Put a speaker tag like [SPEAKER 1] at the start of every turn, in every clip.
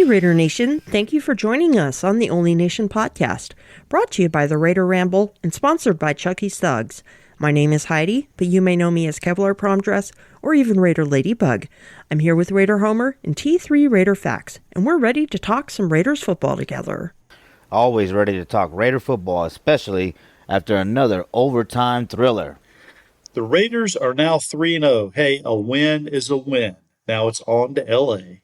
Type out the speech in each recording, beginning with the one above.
[SPEAKER 1] Raider Nation. Thank you for joining us on the Only Nation podcast, brought to you by the Raider Ramble and sponsored by Chucky's Thugs. My name is Heidi, but you may know me as Kevlar Prom Dress or even Raider Ladybug. I'm here with Raider Homer and T3 Raider Facts, and we're ready to talk some Raiders football together.
[SPEAKER 2] Always ready to talk Raider football, especially after another overtime thriller.
[SPEAKER 3] The Raiders are now 3-0. Hey, a win is a win. Now it's on to L.A.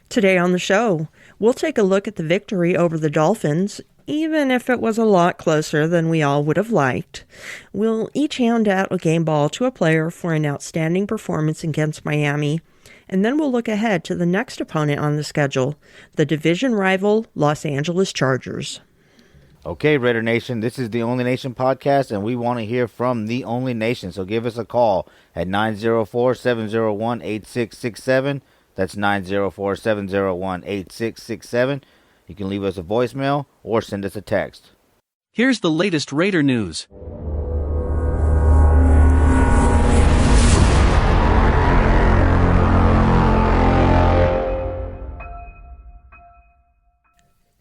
[SPEAKER 1] Today on the show, we'll take a look at the victory over the Dolphins, even if it was a lot closer than we all would have liked. We'll each hand out a game ball to a player for an outstanding performance against Miami, and then we'll look ahead to the next opponent on the schedule, the division rival Los Angeles Chargers.
[SPEAKER 2] Okay, Raider Nation, this is the Only Nation podcast, and we want to hear from the Only Nation. So give us a call at 904-701-8667. That's 904-701-8667. You can leave us a voicemail or send us a text.
[SPEAKER 4] Here's the latest Raider news.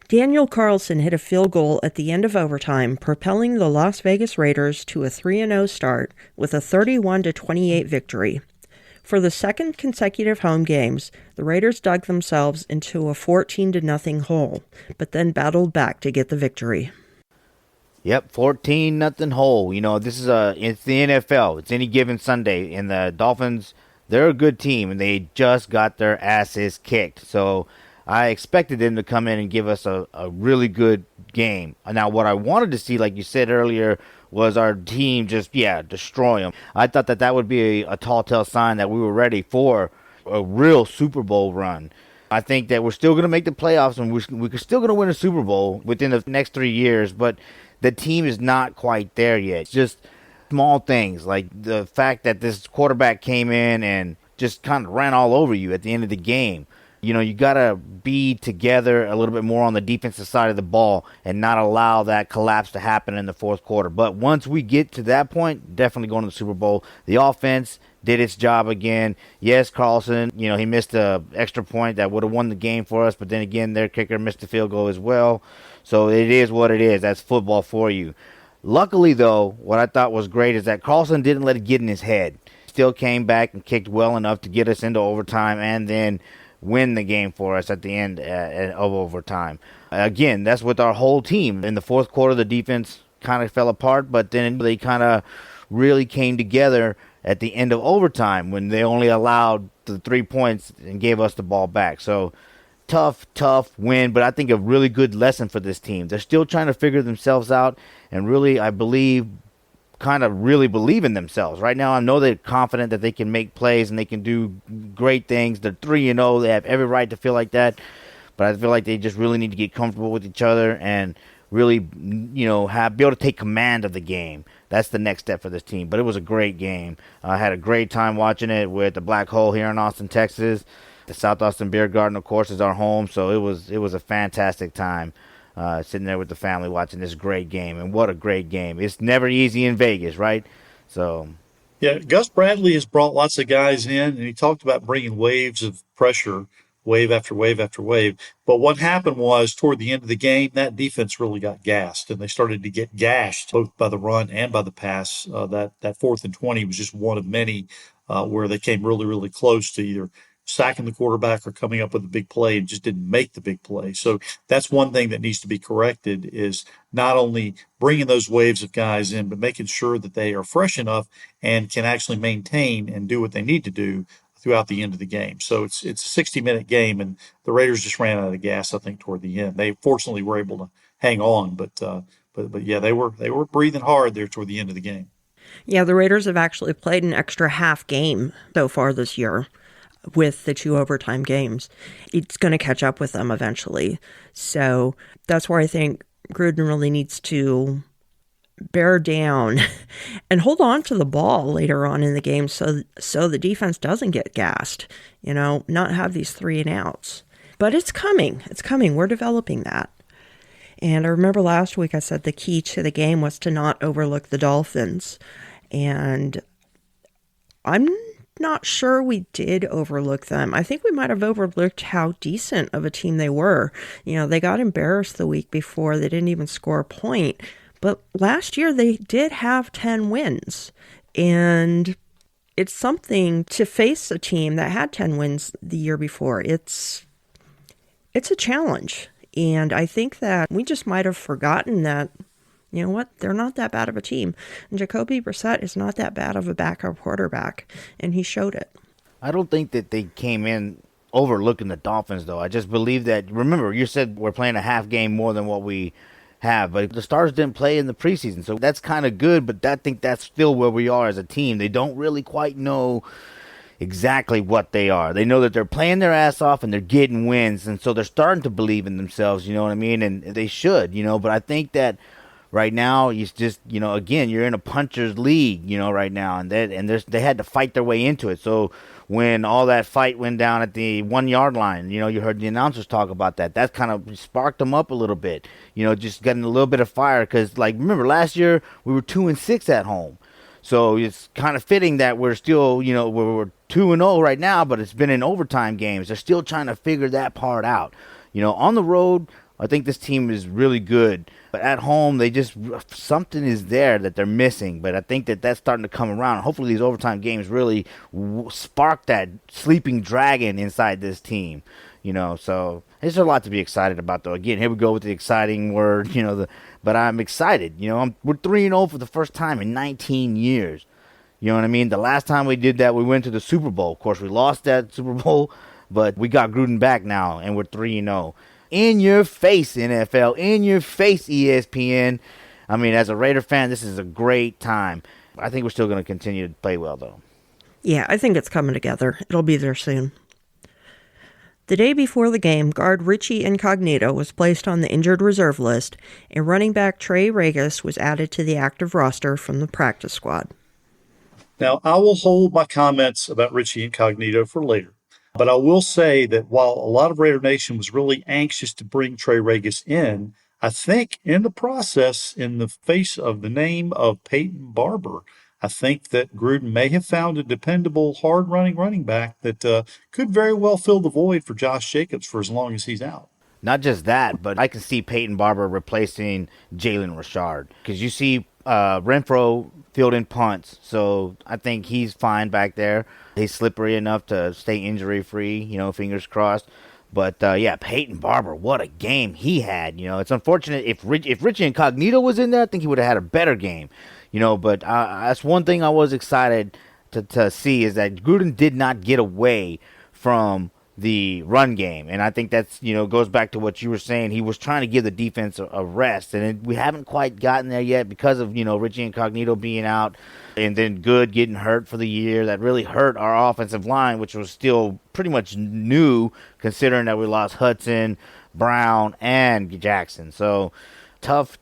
[SPEAKER 1] Daniel Carlson hit a field goal at the end of overtime, propelling the Las Vegas Raiders to a 3-0 start with a 31-28 victory. For the second consecutive home games, the Raiders dug themselves into a 14-0 hole, but then battled back to get the victory.
[SPEAKER 2] Yep, 14-0 hole. You know, this is it's the NFL. It's any given Sunday, and the Dolphins, they're a good team, and they just got their asses kicked. So I expected them to come in and give us a really good game. Now, what I wanted to see, like you said earlier, was our team just, destroy them. I thought that would be a tall tale sign that we were ready for a real Super Bowl run. I think that we're still going to make the playoffs, and we're still going to win a Super Bowl within the next 3 years, but the team is not quite there yet. It's just small things, like the fact that this quarterback came in and just kind of ran all over you at the end of the game. You know, you got to be together a little bit more on the defensive side of the ball and not allow that collapse to happen in the fourth quarter. But once we get to that point, definitely going to the Super Bowl. The offense did its job again. Yes, Carlson, he missed an extra point that would have won the game for us. But then again, their kicker missed the field goal as well. So it is what it is. That's football for you. Luckily, though, what I thought was great is that Carlson didn't let it get in his head. Still came back and kicked well enough to get us into overtime and then win the game for us at the end of overtime. Again, that's with our whole team. In the fourth quarter, the defense kind of fell apart, but then they kind of really came together at the end of overtime when they only allowed the 3 points and gave us the ball back. So tough win, but I think a really good lesson for this team. They're still trying to figure themselves out, and really, I believe, kind of really believe in themselves. Right now, I know they're confident that they can make plays and they can do great things. They're 3-0. They have every right to feel like that. But I feel like they just really need to get comfortable with each other and really, be able to take command of the game. That's the next step for this team. But it was a great game. I had a great time watching it with the Black Hole here in Austin, Texas. The South Austin Beer Garden, of course, is our home. So it was a fantastic time. Sitting there with the family watching this great game. And what a great game. It's never easy in Vegas, right? So,
[SPEAKER 3] Yeah, Gus Bradley has brought lots of guys in, and he talked about bringing waves of pressure, wave after wave after wave. But what happened was, toward the end of the game, that defense really got gassed, and they started to get gashed both by the run and by the pass. That 4th and 20 was just one of many where they came really, really close to either sacking the quarterback or coming up with a big play and just didn't make the big play. So that's one thing that needs to be corrected, is not only bringing those waves of guys in, but making sure that they are fresh enough and can actually maintain and do what they need to do throughout the end of the game. So it's a 60-minute game, and the Raiders just ran out of gas, I think, toward the end. They fortunately were able to hang on, but yeah, they were breathing hard there toward the end of the game.
[SPEAKER 1] Yeah, the Raiders have actually played an extra half game so far this year with the 2 overtime games. It's going to catch up with them eventually. So that's where I think Gruden really needs to bear down and hold on to the ball later on in the game so the defense doesn't get gassed, not have these 3 and outs. But it's coming. We're developing that. And I remember last week I said the key to the game was to not overlook the Dolphins. And I'm not sure we did overlook them. I think we might have overlooked how decent of a team they were. They got embarrassed the week before. They didn't even score a point. But last year they did have 10 wins. And it's something to face a team that had 10 wins the year before. It's a challenge. And I think that we just might have forgotten that, they're not that bad of a team. And Jacoby Brissett is not that bad of a backup quarterback. And he showed it.
[SPEAKER 2] I don't think that they came in overlooking the Dolphins, though. I just believe that, remember, you said we're playing a half game more than what we have, but the Stars didn't play in the preseason, so that's kind of good, but I think that's still where we are as a team. They don't really quite know exactly what they are. They know that they're playing their ass off and they're getting wins, and so they're starting to believe in themselves, you know what I mean? And they should, but I think that right now, it's just, again, you're in a puncher's league, right now, and they had to fight their way into it. So when all that fight went down at the 1 yard line, you heard the announcers talk about that. That kind of sparked them up a little bit, just getting a little bit of fire. Because, remember, last year we were 2-6 at home. So it's kind of fitting that we're still, we're 2-0 right now, but it's been in overtime games. They're still trying to figure that part out. On the road, I think this team is really good. But at home, something is there that they're missing. But I think that that's starting to come around. Hopefully these overtime games really spark that sleeping dragon inside this team. So there's a lot to be excited about, though. Again, here we go with the exciting word, but I'm excited. We're 3-0 for the first time in 19 years. You know what I mean? The last time we did that, we went to the Super Bowl. Of course, we lost that Super Bowl, but we got Gruden back now, and we're 3-0. In your face, NFL. In your face, ESPN. I mean, as a Raider fan, this is a great time. I think we're still going to continue to play well, though.
[SPEAKER 1] Yeah, I think it's coming together. It'll be there soon. The day before the game, guard Richie Incognito was placed on the injured reserve list, and running back Trey Regis was added to the active roster from the practice squad.
[SPEAKER 3] Now, I will hold my comments about Richie Incognito for later. But I will say that while a lot of Raider Nation was really anxious to bring Trey Regis in, I think in the process, in the face of the name of Peyton Barber, I think that Gruden may have found a dependable, hard-running running back that could very well fill the void for Josh Jacobs for as long as he's out.
[SPEAKER 2] Not just that, but I can see Peyton Barber replacing Jalen Richard. Because you see Renfro fielding punts, so I think he's fine back there. He's slippery enough to stay injury-free, fingers crossed. But, Peyton Barber, what a game he had. It's unfortunate. If Richie Incognito was in there, I think he would have had a better game. But that's one thing I was excited to see is that Gruden did not get away from the run game. And I think that's, goes back to what you were saying. He was trying to give the defense a rest. And we haven't quite gotten there yet because of, Richie Incognito being out and then Good getting hurt for the year. That really hurt our offensive line, which was still pretty much new considering that we lost Hudson, Brown, and Jackson. So tough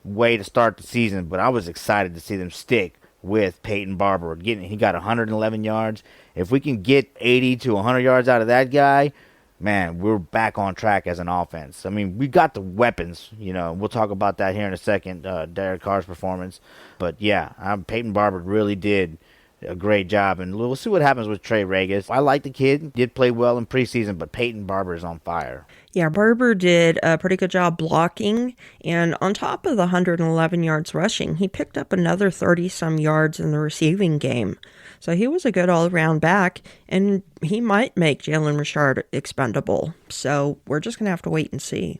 [SPEAKER 2] way to start the season. But I was excited to see them stick with Peyton Barber. He got 111 yards. If we can get 80 to 100 yards out of that guy, man, we're back on track as an offense. I mean, we got the weapons. We'll talk about that here in a second, Derek Carr's performance. But, yeah, Peyton Barber really did a great job. And we'll see what happens with Trey Regis. I like the kid. Did play well in preseason, but Peyton Barber is on fire.
[SPEAKER 1] Yeah, Barber did a pretty good job blocking, and on top of the 111 yards rushing, he picked up another 30-some yards in the receiving game. So he was a good all-around back, and he might make Jalen Richard expendable. So we're just going to have to wait and see.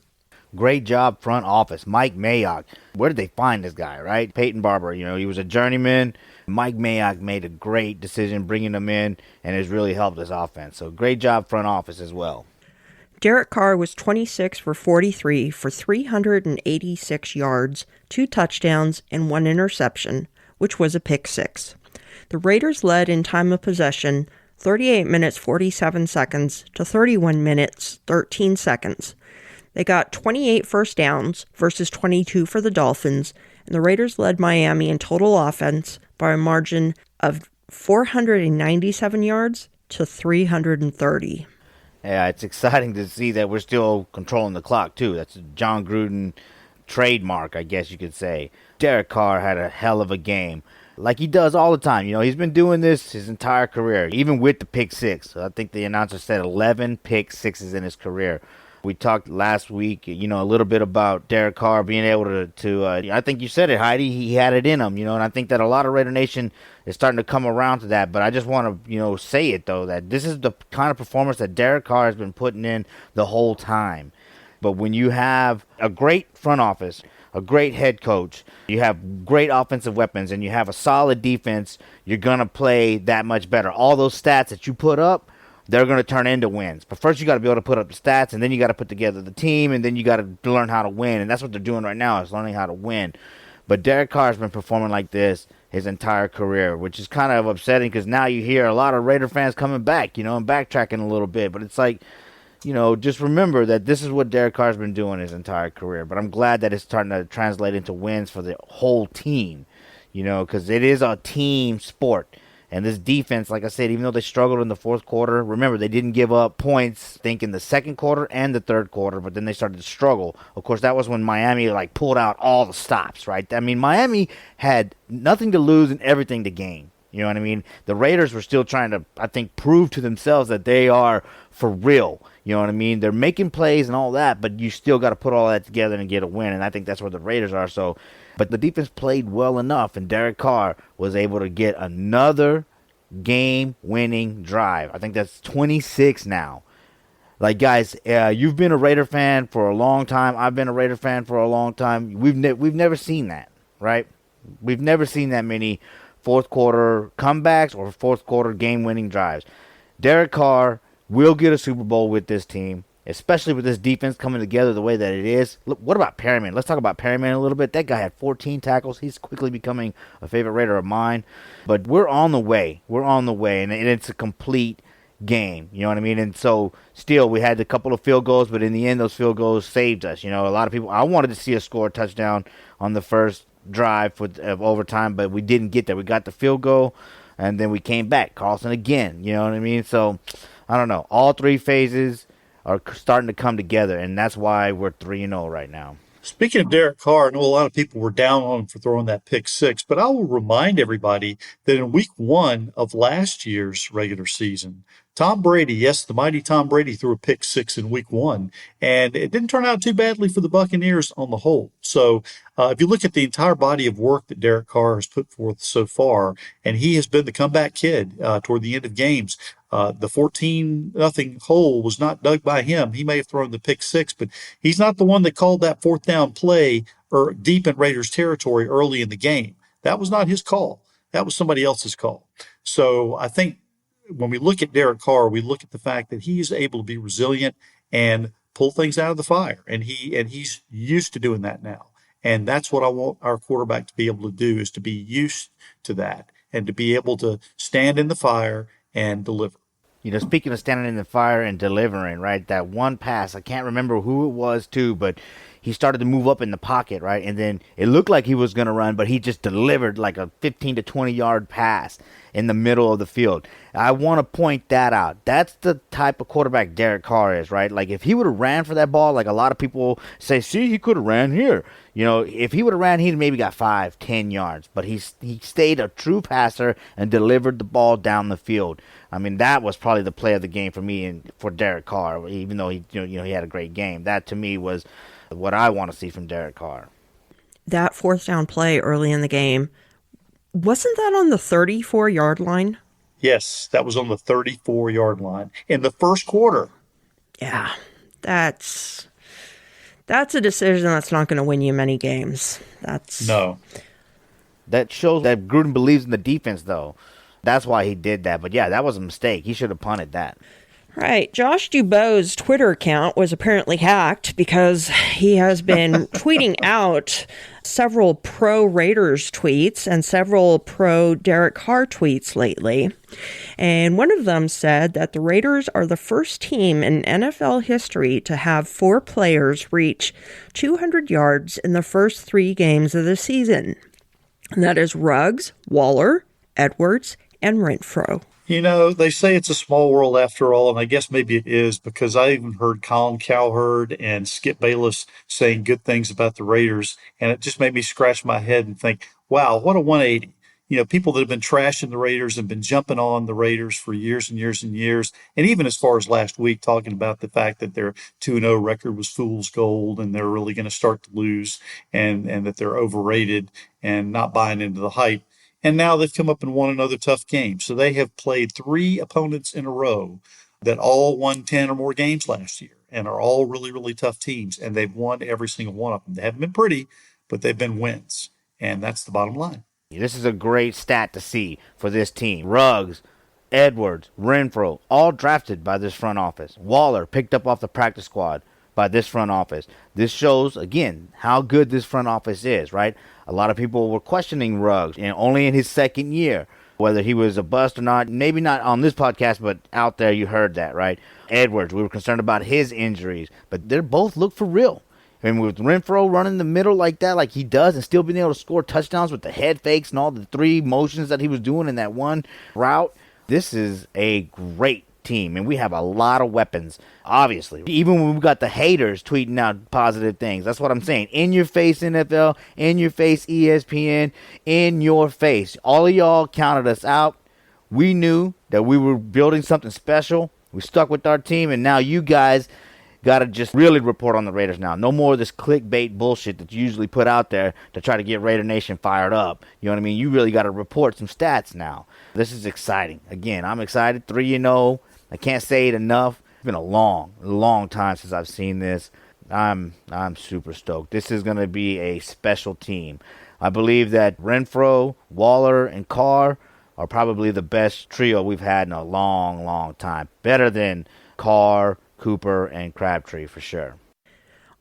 [SPEAKER 2] Great job front office. Mike Mayock. Where did they find this guy, right? Peyton Barber, he was a journeyman. Mike Mayock made a great decision bringing him in, and has really helped this offense. So great job front office as well.
[SPEAKER 1] Derek Carr was 26 for 43 for 386 yards, 2 touchdowns, and 1 interception, which was a pick six. The Raiders led in time of possession 38 minutes 47 seconds to 31 minutes 13 seconds. They got 28 first downs versus 22 for the Dolphins, and the Raiders led Miami in total offense by a margin of 497 yards to 330.
[SPEAKER 2] Yeah, it's exciting to see that we're still controlling the clock, too. That's a John Gruden trademark, I guess you could say. Derek Carr had a hell of a game. like he does all the time. He's been doing this his entire career, even with the pick six. I think the announcer said 11 pick sixes in his career. We talked last week, a little bit about Derek Carr being able to I think you said it, Heidi, he had it in him, and I think that a lot of Raider Nation is starting to come around to that. But I just want to, say it, though, that this is the kind of performance that Derek Carr has been putting in the whole time. But when you have a great front office, a great head coach, you have great offensive weapons, and you have a solid defense, you're going to play that much better. All those stats that you put up, they're going to turn into wins. But first you got to be able to put up the stats, and then you got to put together the team, and then you got to learn how to win. And that's what they're doing right now, is learning how to win. But Derek Carr has been performing like this his entire career, which is kind of upsetting because now you hear a lot of Raider fans coming back, and backtracking a little bit. But it's like, just remember that this is what Derek Carr's been doing his entire career. But I'm glad that it's starting to translate into wins for the whole team, because it is a team sport. And this defense, like I said, even though they struggled in the fourth quarter, remember, they didn't give up points, I think, in the second quarter and the third quarter, but then they started to struggle. Of course, that was when Miami, pulled out all the stops, right? I mean, Miami had nothing to lose and everything to gain. You know what I mean? The Raiders were still trying to, I think, prove to themselves that they are for real. You know what I mean? They're making plays and all that, but you still got to put all that together and get a win, and I think that's where the Raiders are. So, but the defense played well enough, and Derek Carr was able to get another game-winning drive. I think that's 26 now. Guys, you've been a Raider fan for a long time. I've been a Raider fan for a long time. We've never seen that, right? We've never seen that many fourth quarter comebacks or fourth quarter game-winning drives. Derek Carr will get a Super Bowl with this team, especially with this defense coming together the way that it is. Look, what about Perryman? Let's talk about Perryman a little bit. That guy had 14 tackles. He's quickly becoming a favorite Raider of mine. But we're on the way. And it's a complete game. You know what I mean? And so, still, we had a couple of field goals, but in the end, those field goals saved us. A lot of people, I wanted to see us score a touchdown on the first drive of overtime, but we didn't get there. We got the field goal, and then we came back. Carlson again. You know what I mean? So, I don't know. All three phases are starting to come together, and that's why we're 3-0 right now.
[SPEAKER 3] Speaking of Derek Carr, I know a lot of people were down on him for throwing that pick six, but I will remind everybody that in week 1 of last year's regular season, Tom Brady, yes, the mighty Tom Brady threw a pick six in week 1, and it didn't turn out too badly for the Buccaneers on the whole. So if you look at the entire body of work that Derek Carr has put forth so far, and he has been the comeback kid toward the end of games. The 14-0 hole was not dug by him. He may have thrown the pick six, but he's not the one that called that fourth down play or deep in Raiders territory early in the game. That was not his call. That was somebody else's call. So I think when we look at Derek Carr, we look at the fact that he is able to be resilient and pull things out of the fire, and he's used to doing that now. And that's what I want our quarterback to be able to do, is to be used to that and to be able to stand in the fire and deliver.
[SPEAKER 2] Speaking of standing in the fire and delivering, right, that one pass, I can't remember who it was too, but he started to move up in the pocket, right, and then it looked like he was going to run, but he just delivered like a 15 to 20-yard pass in the middle of the field. I want to point that out. That's the type of quarterback Derek Carr is, right? If he would have ran for that ball, like a lot of people say, see, he could have ran here. If he would have ran, he'd maybe got 5-10 yards, but he stayed a true passer and delivered the ball down the field. I mean, that was probably the play of the game for me and for Derek Carr, even though he had a great game. That, to me, was what I want to see from Derek Carr.
[SPEAKER 1] That fourth down play early in the game, wasn't that on the 34-yard line?
[SPEAKER 3] Yes, that was on the 34-yard line in the first quarter.
[SPEAKER 1] Yeah, that's a decision that's not going to win you many games.
[SPEAKER 3] No.
[SPEAKER 2] That shows that Gruden believes in the defense, though. That's why he did that. But, yeah, that was a mistake. He should have punted that.
[SPEAKER 1] Right. Josh Dubois' Twitter account was apparently hacked because he has been tweeting out several pro-Raiders tweets and several pro-Derek Carr tweets lately. And one of them said that the Raiders are the first team in NFL history to have 4 players reach 200 yards in the first 3 games of the season. And that is Ruggs, Waller, Edwards, and Renfro.
[SPEAKER 3] They say it's a small world after all, and I guess maybe it is, because I even heard Colin Cowherd and Skip Bayless saying good things about the Raiders, and it just made me scratch my head and think, wow, what a 180. people that have been trashing the Raiders and been jumping on the Raiders for years and years and years. And even as far as last week, talking about the fact that their 2-0 record was fool's gold and they're really going to start to lose and that they're overrated and not buying into the hype. And now they've come up and won another tough game. So they have played 3 opponents in a row that all won 10 or more games last year and are all really, really tough teams. And they've won every single one of them. They haven't been pretty, but they've been wins. And that's the bottom line.
[SPEAKER 2] This is a great stat to see for this team. Ruggs, Edwards, Renfro, all drafted by this front office. Waller picked up off the practice squad by this front office. This shows, again, how good this front office is, right? A lot of people were questioning Ruggs, and only in his second year, whether he was a bust or not. Maybe not on this podcast, but out there you heard that, right? Edwards, we were concerned about his injuries, but they both look for real. And with Renfro running the middle like that, like he does, and still being able to score touchdowns with the head fakes and all the 3 motions that he was doing in that one route, this is a great team. And we have a lot of weapons, obviously. Even when we got the haters tweeting out positive things. That's what I'm saying. In your face, NFL. In your face, ESPN. In your face. All of y'all counted us out. We knew that we were building something special. We stuck with our team, and now you guys got to just really report on the Raiders now. No more of this clickbait bullshit that you usually put out there to try to get Raider Nation fired up. You know what I mean? You really got to report some stats now. This is exciting. Again, I'm excited. 3-0. I can't say it enough. It's been a long time since I've seen this. I'm super stoked. This is going to be a special team. I believe that Renfro, Waller, and Carr are probably the best trio we've had in a long time. Better than Carr, Cooper, and Crabtree for sure.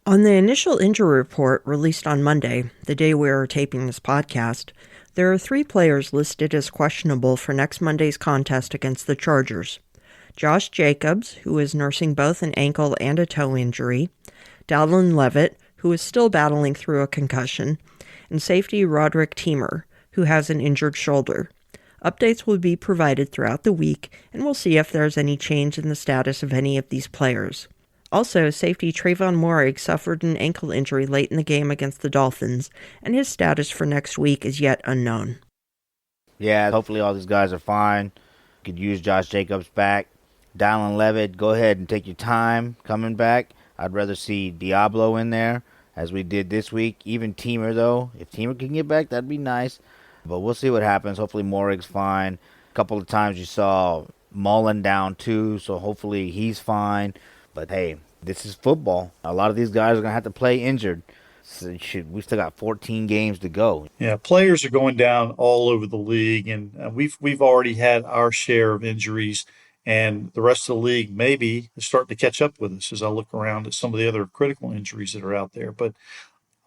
[SPEAKER 1] On the initial injury report released on Monday, the day we are taping this podcast, there are 3 players listed as questionable for next Monday's contest against the Chargers. Josh Jacobs, who is nursing both an ankle and a toe injury, Dallin Levitt, who is still battling through a concussion, and safety Roderick Teamer, who has an injured shoulder. Updates will be provided throughout the week, and we'll see if there's any change in the status of any of these players. Also, safety Trayvon Moehrig suffered an ankle injury late in the game against the Dolphins, and his status for next week is yet unknown.
[SPEAKER 2] Yeah, hopefully all these guys are fine. Could use Josh Jacobs back. Dallin Levitt, go ahead and take your time coming back. I'd rather see Diablo in there, as we did this week. Even Teamer, though. If Teamer can get back, that'd be nice. But we'll see what happens. Hopefully Moehrig's fine. A couple of times you saw Mullen down too, so hopefully he's fine. But hey, this is football. A lot of these guys are going to have to play injured. So we still got 14 games to go.
[SPEAKER 3] Yeah, players are going down all over the league, and we've already had our share of injuries, and the rest of the league maybe is starting to catch up with us as I look around at some of the other critical injuries that are out there. But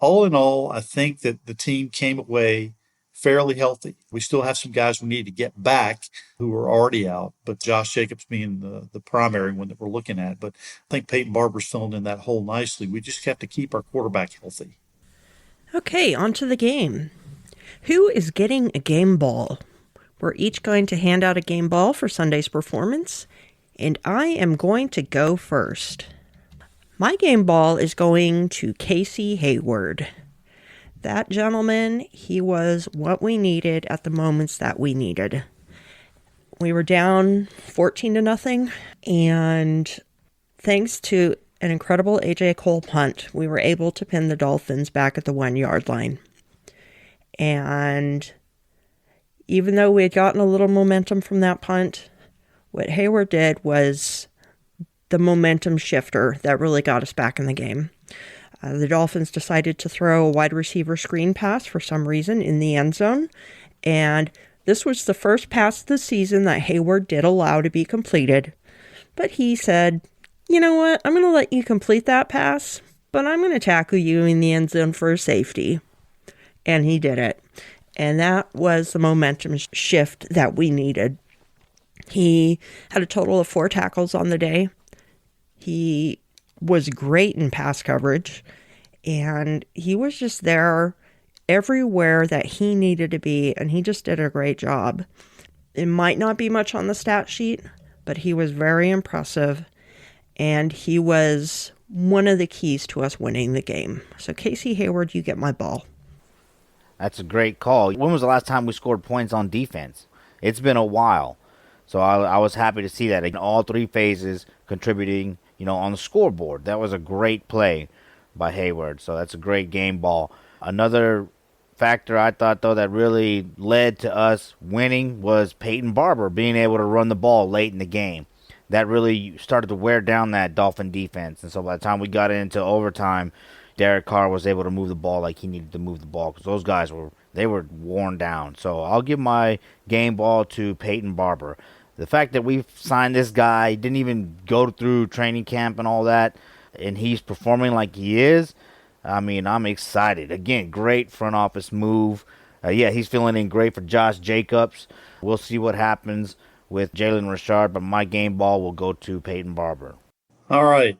[SPEAKER 3] all in all, I think that the team came away fairly healthy. We still have some guys we need to get back who are already out, but Josh Jacobs being the primary one that we're looking at. But I think Peyton Barber's filling in that hole nicely. We just have to keep our quarterback healthy.
[SPEAKER 1] Okay, on to the game. Who is getting a game ball? We're each going to hand out a game ball for Sunday's performance, and I am going to go first. My game ball is going to Casey Hayward. That gentleman, he was what we needed at the moments that we needed. We were down 14-0, and thanks to an incredible A.J. Cole punt, we were able to pin the Dolphins back at the 1-yard line. And even though we had gotten a little momentum from that punt, what Hayward did was the momentum shifter that really got us back in the game. The Dolphins decided to throw a wide receiver screen pass for some reason in the end zone, and this was the first pass of the season that Hayward did allow to be completed. But he said, you know what, I'm going to let you complete that pass, but I'm going to tackle you in the end zone for a safety. And he did it. And that was the momentum shift that we needed. He had a total of 4 tackles on the day. He was great in pass coverage, and he was just there everywhere that he needed to be, and he just did a great job. It might not be much on the stat sheet, but he was very impressive, and he was one of the keys to us winning the game. So Casey Hayward, you get my ball.
[SPEAKER 2] That's a great call. When was the last time we scored points on defense? It's been a while. So I was happy to see that in all three phases contributing, on the scoreboard. That was a great play by Hayward. So that's a great game ball. Another factor I thought, though, that really led to us winning was Peyton Barber being able to run the ball late in the game. That really started to wear down that Dolphin defense. And so by the time we got into overtime, Derek Carr was able to move the ball like he needed to move the ball because those guys were worn down. So I'll give my game ball to Peyton Barber. The fact that we've signed this guy, didn't even go through training camp and all that, and he's performing like he is, I'm excited. Again, great front office move. He's filling in great for Josh Jacobs. We'll see what happens with Jalen Richard, but my game ball will go to Peyton Barber.
[SPEAKER 3] All right.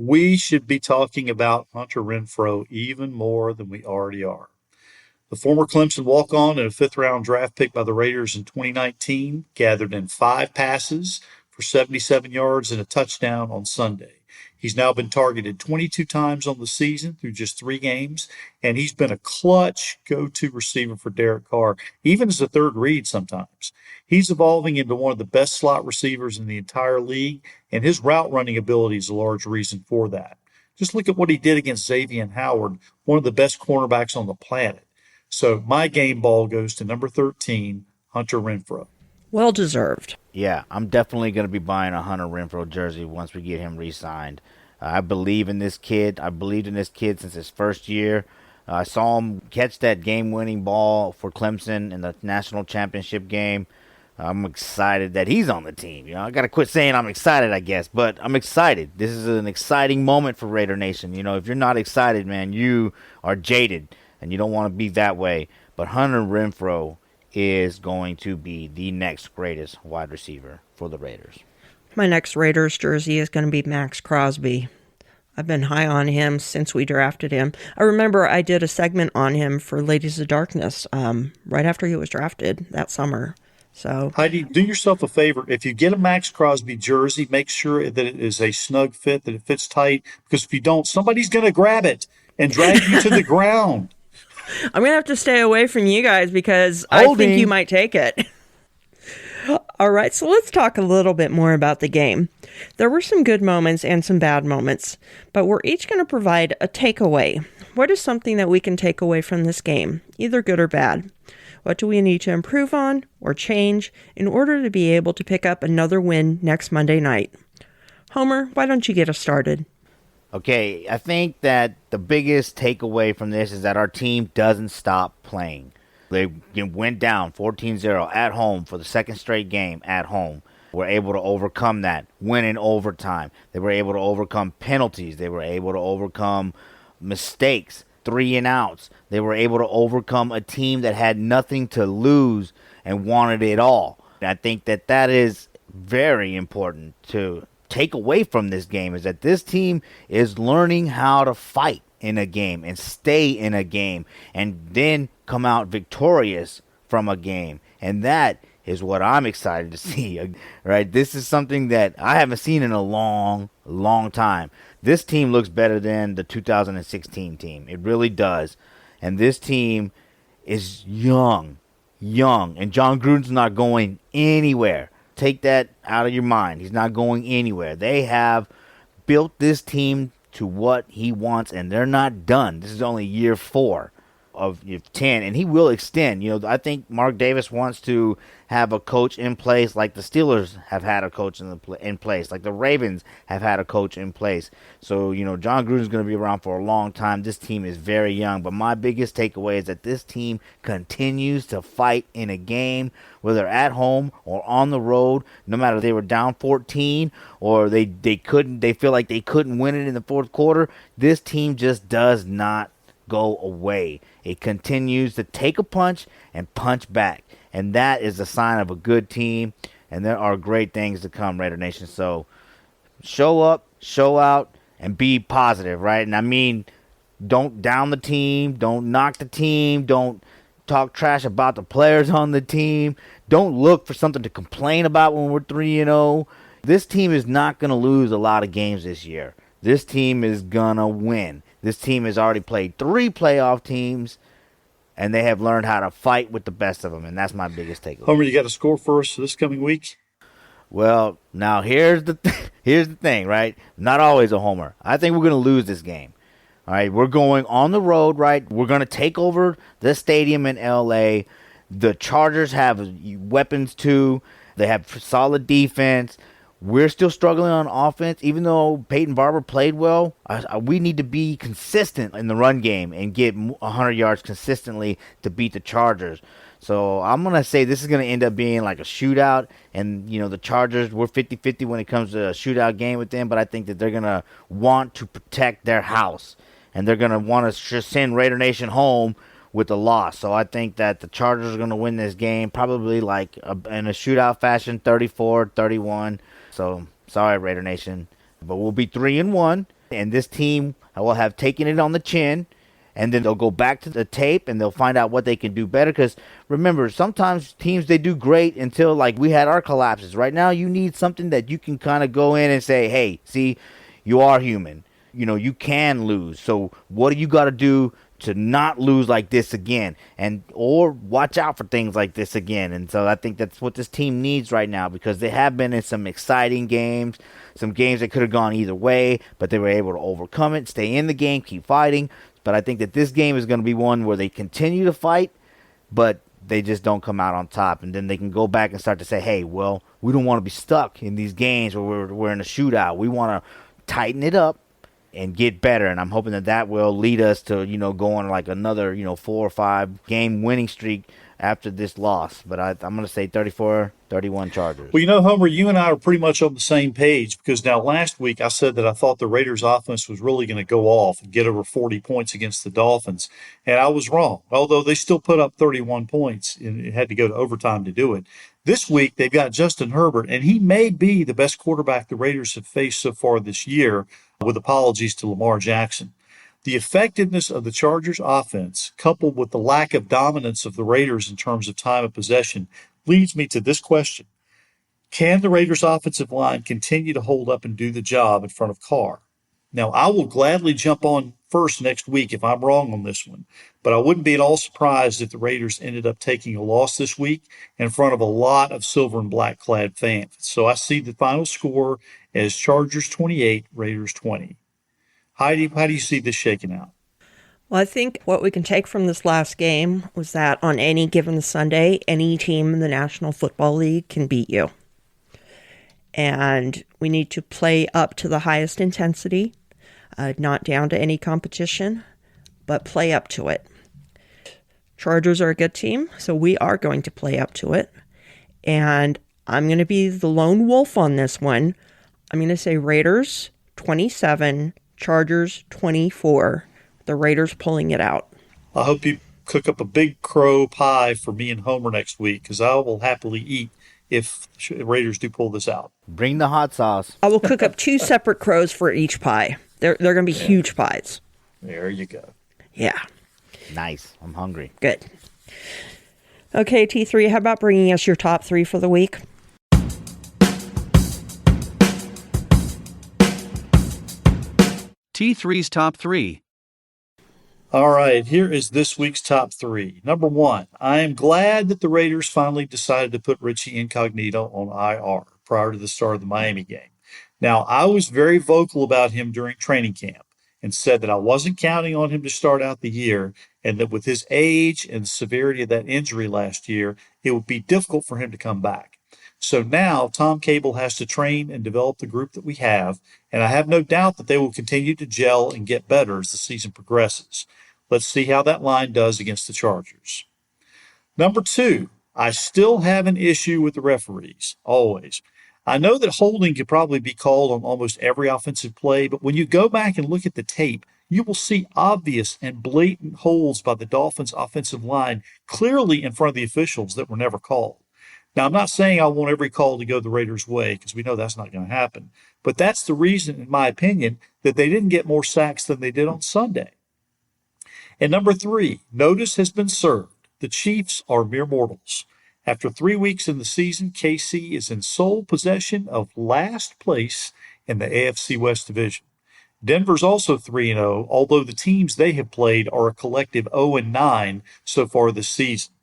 [SPEAKER 3] We should be talking about Hunter Renfrow even more than we already are. The former Clemson walk-on and a fifth-round draft pick by the Raiders in 2019 gathered in 5 passes for 77 yards and a touchdown on Sunday. He's now been targeted 22 times on the season through just 3 games, and he's been a clutch go-to receiver for Derek Carr, even as a third read sometimes. He's evolving into one of the best slot receivers in the entire league, and his route running ability is a large reason for that. Just look at what he did against Xavier Howard, one of the best cornerbacks on the planet. So my game ball goes to number 13, Hunter Renfrow.
[SPEAKER 1] Well deserved.
[SPEAKER 2] Yeah, I'm definitely going to be buying a Hunter Renfrow jersey once we get him re-signed. I believe in this kid. I believed in this kid since his first year. I saw him catch that game-winning ball for Clemson in the national championship game. I'm excited that he's on the team. I got to quit saying I'm excited, I guess, but I'm excited. This is an exciting moment for Raider Nation. If you're not excited, man, you are jaded, and you don't want to be that way. But Hunter Renfrow is going to be the next greatest wide receiver for the Raiders.
[SPEAKER 1] My next Raiders jersey is going to be Max Crosby. I've been high on him since we drafted him. I remember I did a segment on him for Ladies of Darkness right after he was drafted that summer. So
[SPEAKER 3] Heidi, do yourself a favor. If you get a Max Crosby jersey, make sure that it is a snug fit, that it fits tight, because if you don't, somebody's going to grab it and drag you to the ground.
[SPEAKER 1] I'm going to have to stay away from you guys because I think you might take it. All right, so let's talk a little bit more about the game. There were some good moments and some bad moments, but we're each going to provide a takeaway. What is something that we can take away from this game, either good or bad? What do we need to improve on or change in order to be able to pick up another win next Monday night? Homer, why don't you get us started?
[SPEAKER 2] Okay, I think that the biggest takeaway from this is that our team doesn't stop playing. They went down 14-0 at home for the second straight game at home. Were able to overcome that, win in overtime. They were able to overcome penalties. They were able to overcome mistakes, 3 and outs. They were able to overcome a team that had nothing to lose and wanted it all. And I think that is very important to take away from this game, is that this team is learning how to fight in a game and stay in a game and then come out victorious from a game. And that is what I'm excited to see, right? This is something that I haven't seen in a long, long time. This team looks better than the 2016 team. It really does. And this team is young, and John Gruden's not going anywhere. Take that out of your mind. He's not going anywhere. They have built this team to what he wants, and they're not done. This is only year 4 of 10, and he will extend. I think Mark Davis wants to have a coach in place like the Steelers have had a coach in place, like the Ravens have had a coach in place. So, John Gruden's going to be around for a long time. This team is very young, but my biggest takeaway is that this team continues to fight in a game, whether at home or on the road, no matter if they were down 14 or they feel like they couldn't win it in the fourth quarter. This team just does not go away. It continues to take a punch and punch back. And that is a sign of a good team. And there are great things to come, Raider Nation. So show up, show out, and be positive, right? And I mean, don't down the team. Don't knock the team. Don't talk trash about the players on the team. Don't look for something to complain about when we're 3-0. This team is not going to lose a lot of games this year. This team is going to win. This team has already played 3 playoff teams, and they have learned how to fight with the best of them, and that's my biggest takeaway.
[SPEAKER 3] Homer, you got a score for us this coming week?
[SPEAKER 2] Well, now here's the here's the thing, right? Not always a homer. I think we're going to lose this game. All right, we're going on the road, right? We're going to take over the stadium in LA. The Chargers have weapons too. They have solid defense. We're still struggling on offense, even though Peyton Barber played well. We need to be consistent in the run game and get 100 yards consistently to beat the Chargers. So I'm going to say this is going to end up being like a shootout. And, the Chargers, we're 50-50 when it comes to a shootout game with them. But I think that they're going to want to protect their house. And they're going to want to just send Raider Nation home with a loss. So I think that the Chargers are going to win this game probably like in a shootout fashion, 34-31. So sorry, Raider Nation. But we'll be 3-1. And this team will have taken it on the chin. And then they'll go back to the tape and they'll find out what they can do better. Because remember, sometimes teams, they do great until like we had our collapses. Right now, you need something that you can kind of go in and say, hey, see, you are human. You can lose. So what do you got to do to not lose like this again? Or watch out for things like this again. And so I think that's what this team needs right now, because they have been in some exciting games, some games that could have gone either way, but they were able to overcome it, stay in the game, keep fighting. But I think that this game is going to be one where they continue to fight, but they just don't come out on top. And then they can go back and start to say, hey, well, we don't want to be stuck in these games where we're in a shootout. We want to tighten it up and get better. And I'm hoping that will lead us to, go on like another, 4 or 5 game winning streak after this loss. But I'm going to say 34-31 Chargers.
[SPEAKER 3] Well, Homer, you and I are pretty much on the same page, because now last week I said that I thought the Raiders offense was really going to go off and get over 40 points against the Dolphins. And I was wrong, although they still put up 31 points and it had to go to overtime to do it. This week they've got Justin Herbert, and he may be the best quarterback the Raiders have faced so far this year, with apologies to Lamar Jackson. The effectiveness of the Chargers offense, coupled with the lack of dominance of the Raiders in terms of time of possession, leads me to this question. Can the Raiders offensive line continue to hold up and do the job in front of Carr? Now, I will gladly jump on first next week if I'm wrong on this one, but I wouldn't be at all surprised if the Raiders ended up taking a loss this week in front of a lot of silver and black clad fans. So I see the final score as Chargers 28, Raiders 20. Heidi, how do you see this shaking out?
[SPEAKER 1] Well, I think what we can take from this last game was that on any given Sunday, any team in the National Football League can beat you. And we need to play up to the highest intensity, not down to any competition, but play up to it. Chargers are a good team, so we are going to play up to it. And I'm going to be the lone wolf on this one. I'm going to say Raiders 27, Chargers 24. The Raiders pulling it out.
[SPEAKER 3] I hope you cook up a big crow pie for me and Homer next week, because I will happily eat if Raiders do pull this out.
[SPEAKER 2] Bring the hot sauce.
[SPEAKER 1] I will cook up 2 separate crows for each pie. They're going to be huge pies.
[SPEAKER 3] There you go.
[SPEAKER 1] Yeah.
[SPEAKER 2] Nice. I'm hungry.
[SPEAKER 1] Good. Okay, T3, how about bringing us your top 3 for the week?
[SPEAKER 4] T3's top 3.
[SPEAKER 3] All right, here is this week's top 3. Number 1, I am glad that the Raiders finally decided to put Richie Incognito on IR prior to the start of the Miami game. Now, I was very vocal about him during training camp and said that I wasn't counting on him to start out the year, and that with his age and the severity of that injury last year, it would be difficult for him to come back. So now Tom Cable has to train and develop the group that we have, and I have no doubt that they will continue to gel and get better as the season progresses. Let's see how that line does against the Chargers. Number 2, I still have an issue with the referees, always. I know that holding could probably be called on almost every offensive play, but when you go back and look at the tape, you will see obvious and blatant holds by the Dolphins' offensive line clearly in front of the officials that were never called. Now, I'm not saying I want every call to go the Raiders' way, because we know that's not going to happen. But that's the reason, in my opinion, that they didn't get more sacks than they did on Sunday. And number 3, notice has been served. The Chiefs are mere mortals. After 3 weeks in the season, KC is in sole possession of last place in the AFC West Division. Denver's also 3-0, although the teams they have played are a collective 0-9 so far this season.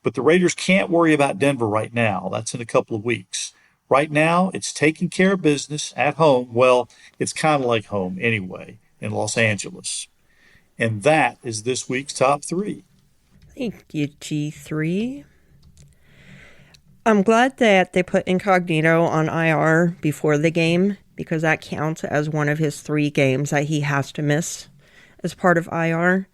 [SPEAKER 3] But the Raiders can't worry about Denver right now. That's in a couple of weeks. Right now, it's taking care of business at home. Well, it's kind of like home anyway in Los Angeles. And that is this week's top three.
[SPEAKER 1] Thank you, T3. I'm glad that they put Incognito on IR before the game because that counts as one of his 3 games that he has to miss as part of IR.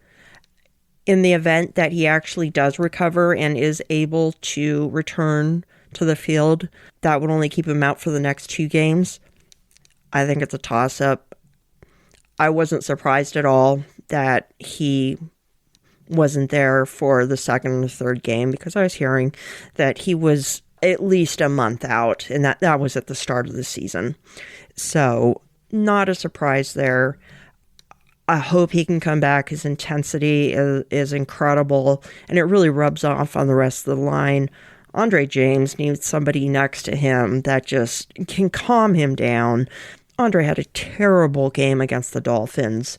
[SPEAKER 1] In the event that he actually does recover and is able to return to the field, that would only keep him out for the next 2 games. I think it's a toss-up. I wasn't surprised at all that he wasn't there for the second and third game because I was hearing that he was at least a month out, and that was at the start of the season. So, not a surprise there. I hope he can come back. His intensity is incredible, and it really rubs off on the rest of the line. Andre James needs somebody next to him that just can calm him down. Andre had a terrible game against the Dolphins.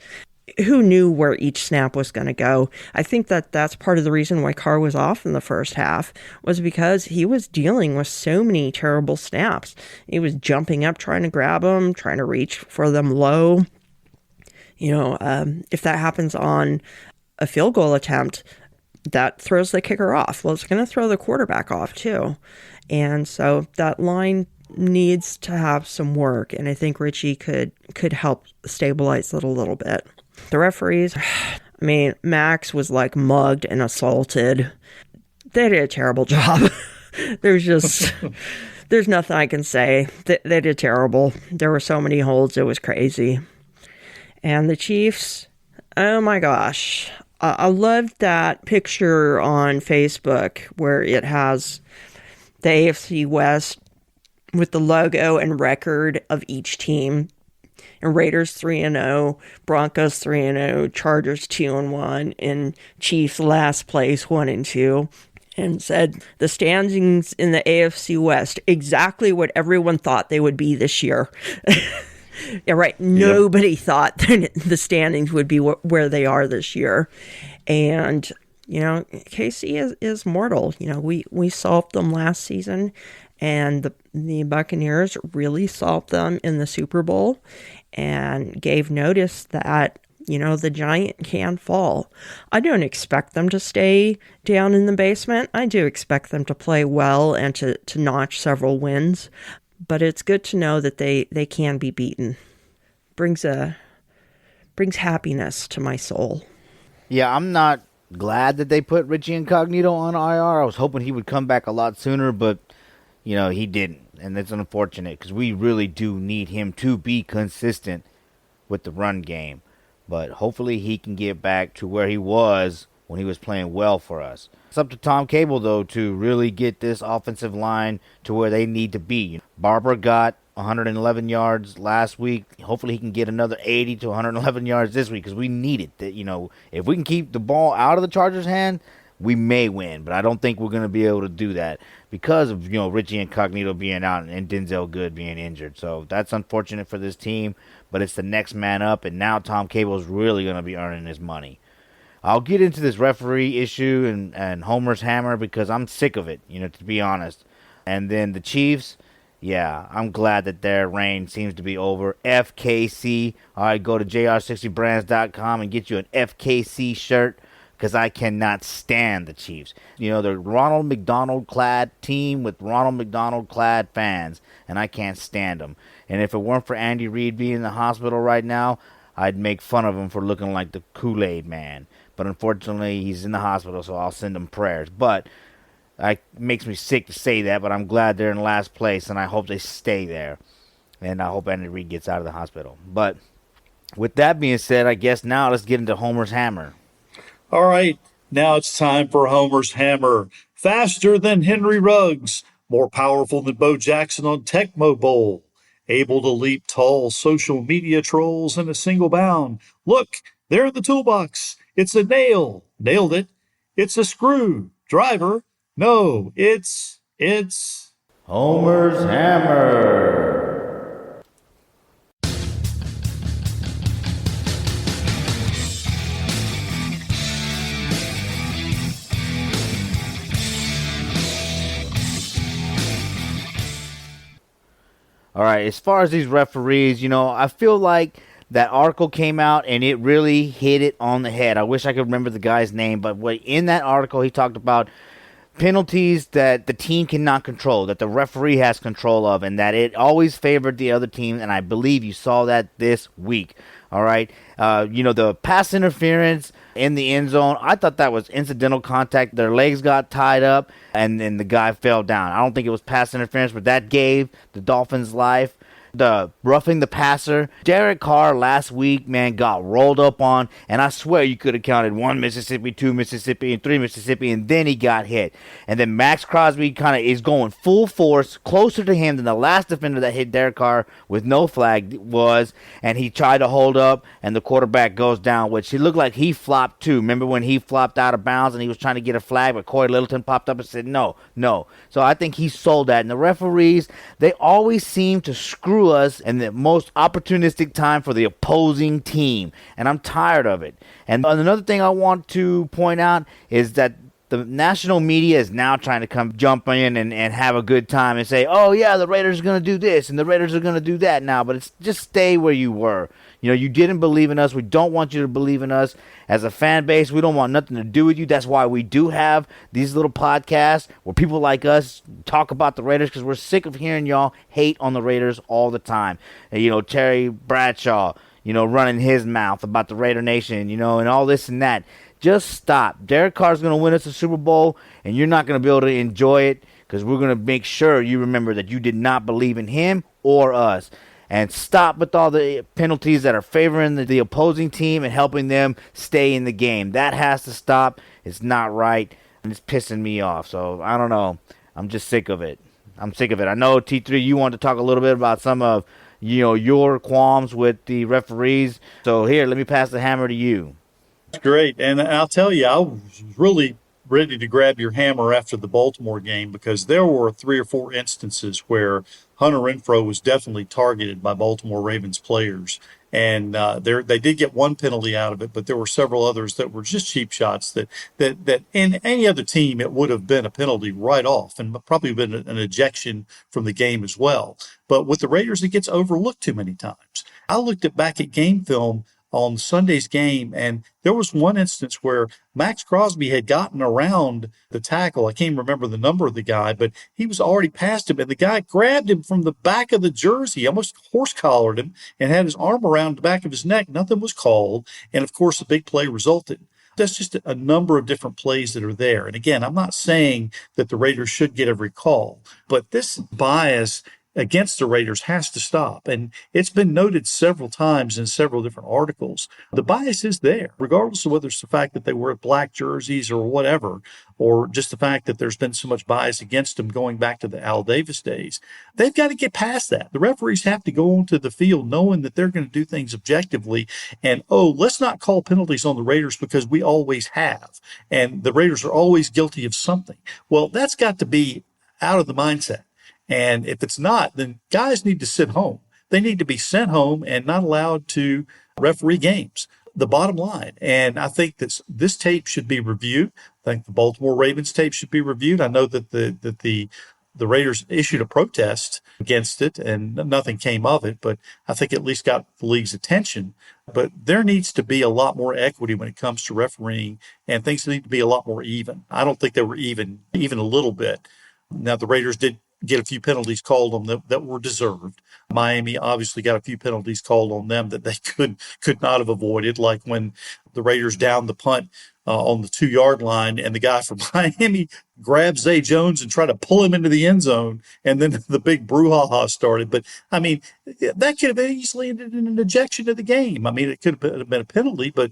[SPEAKER 1] Who knew where each snap was going to go? I think that's part of the reason why Carr was off in the first half was because he was dealing with so many terrible snaps. He was jumping up, trying to grab them, trying to reach for them low. If that happens on a field goal attempt, that throws the kicker off. Well, it's going to throw the quarterback off too. And so that line needs to have some work, and I think Richie could help stabilize it a little bit. The referees, Max was like mugged and assaulted. They did a terrible job. There's nothing I can say. They did terrible. There were so many holds, it was crazy. And the Chiefs, oh my gosh. I loved that picture on Facebook where it has the AFC West with the logo and record of each team. And Raiders 3-0, Broncos 3-0, Chargers 2-1, and Chiefs last place 1-2. And said the standings in the AFC West, exactly what everyone thought they would be this year. Yeah, right. Nobody thought that the standings would be where they are this year. And, KC is mortal. We solved them last season, and the Buccaneers really solved them in the Super Bowl and gave notice that, the giant can fall. I don't expect them to stay down in the basement. I do expect them to play well and to notch several wins. But it's good to know that they can be beaten. Brings happiness to my soul.
[SPEAKER 2] Yeah, I'm not glad that they put Richie Incognito on IR. I was hoping he would come back a lot sooner, but, he didn't. And it's unfortunate because we really do need him to be consistent with the run game. But hopefully he can get back to where he was when he was playing well for us. It's up to Tom Cable, though, to really get this offensive line to where they need to be. Barber got 111 yards last week. Hopefully he can get another 80 to 111 yards this week because we need it. If we can keep the ball out of the Chargers' hand, we may win. But I don't think we're going to be able to do that because of, Richie Incognito being out and Denzel Good being injured. So that's unfortunate for this team, but it's the next man up, and now Tom Cable's really going to be earning his money. I'll get into this referee issue and Homer's hammer because I'm sick of it, to be honest. And then the Chiefs, yeah, I'm glad that their reign seems to be over. FKC, all right, go to jr60brands.com and get you an FKC shirt because I cannot stand the Chiefs. The Ronald McDonald-clad team with Ronald McDonald-clad fans, and I can't stand them. And if it weren't for Andy Reid being in the hospital right now, I'd make fun of him for looking like the Kool-Aid man. But unfortunately, he's in the hospital, so I'll send him prayers. But it makes me sick to say that, but I'm glad they're in last place, and I hope they stay there. And I hope Andy Reid gets out of the hospital. But with that being said, I guess now let's get into Homer's hammer.
[SPEAKER 3] All right, now it's time for Homer's hammer. Faster than Henry Ruggs, more powerful than Bo Jackson on Tecmo Bowl, able to leap tall social media trolls in a single bound. Look, they're in the toolbox. It's a nail. Nailed it. It's a screw. Driver. No, it's
[SPEAKER 2] Homer's hammer. All right, as far as these referees, I feel like that article came out and it really hit it on the head. I wish I could remember the guy's name, but in that article he talked about penalties that the team cannot control, that the referee has control of, and that it always favored the other team, and I believe you saw that this week. All right. The pass interference in the end zone, I thought that was incidental contact. Their legs got tied up, and then the guy fell down. I don't think it was pass interference, but that gave the Dolphins life. The roughing the passer, Derek Carr last week, man, got rolled up on, and I swear you could have counted 1 Mississippi, 2 Mississippi, and 3 Mississippi, and then he got hit. And then Max Crosby kind of is going full force, closer to him than the last defender that hit Derek Carr with no flag was, and he tried to hold up, and the quarterback goes down, which he looked like he flopped too. Remember when he flopped out of bounds and he was trying to get a flag, but Corey Littleton popped up and said no. So I think he sold that. And the referees, they always seem to screw us in the most opportunistic time for the opposing team, and I'm tired of it. And another thing I want to point out is that the national media is now trying to come jump in and have a good time and say, oh yeah, the Raiders are going to do this and the Raiders are going to do that now, but it's just stay where you were. You didn't believe in us. We don't want you to believe in us. As a fan base, we don't want nothing to do with you. That's why we do have these little podcasts where people like us talk about the Raiders, because we're sick of hearing y'all hate on the Raiders all the time. And, Terry Bradshaw, running his mouth about the Raider Nation, and all this and that. Just stop. Derek Carr's going to win us a Super Bowl, and you're not going to be able to enjoy it, because we're going to make sure you remember that you did not believe in him or us. And stop with all the penalties that are favoring the opposing team and helping them stay in the game. That has to stop. It's not right, and it's pissing me off. So, I don't know. I'm just sick of it. I know, T3, you want to talk a little bit about some of, your qualms with the referees. So, here, let me pass the hammer to you.
[SPEAKER 3] That's great. And I'll tell you, I was really ready to grab your hammer after the Baltimore game, because there were 3 or 4 instances where Hunter Renfrow was definitely targeted by Baltimore Ravens players. And they did get one penalty out of it, but there were several others that were just cheap shots that in any other team it would have been a penalty right off, and probably been an ejection from the game as well. But with the Raiders, it gets overlooked too many times. I looked back at game film on Sunday's game, and there was one instance where Max Crosby had gotten around the tackle. I can't remember the number of the guy, but he was already past him, and the guy grabbed him from the back of the jersey, almost horse-collared him, and had his arm around the back of his neck. Nothing was called, and of course the big play resulted. That's just a number of different plays that are there. And again, I'm not saying that the Raiders should get every call, but this bias against the Raiders has to stop. And it's been noted several times in several different articles. The bias is there, regardless of whether it's the fact that they wear black jerseys or whatever, or just the fact that there's been so much bias against them going back to the Al Davis days. They've got to get past that. The referees have to go onto the field knowing that they're going to do things objectively. And, let's not call penalties on the Raiders because we always have. And the Raiders are always guilty of something. Well, that's got to be out of the mindset. And if it's not, then guys need to sit home. They need to be sent home and not allowed to referee games. The bottom line. And I think that this tape should be reviewed. I think the Baltimore Ravens tape should be reviewed. I know that the Raiders issued a protest against it and nothing came of it, but I think at least got the league's attention. But there needs to be a lot more equity when it comes to refereeing, and things need to be a lot more even. I don't think they were even a little bit. Now, the Raiders did get a few penalties called on them that were deserved. Miami obviously got a few penalties called on them that they could not have avoided, like when the Raiders downed the punt on the 2-yard line, and the guy from Miami grabbed Zay Jones and tried to pull him into the end zone, and then the big brouhaha started. But, I mean, that could have easily ended in an ejection of the game. I mean, it could have been a penalty, but,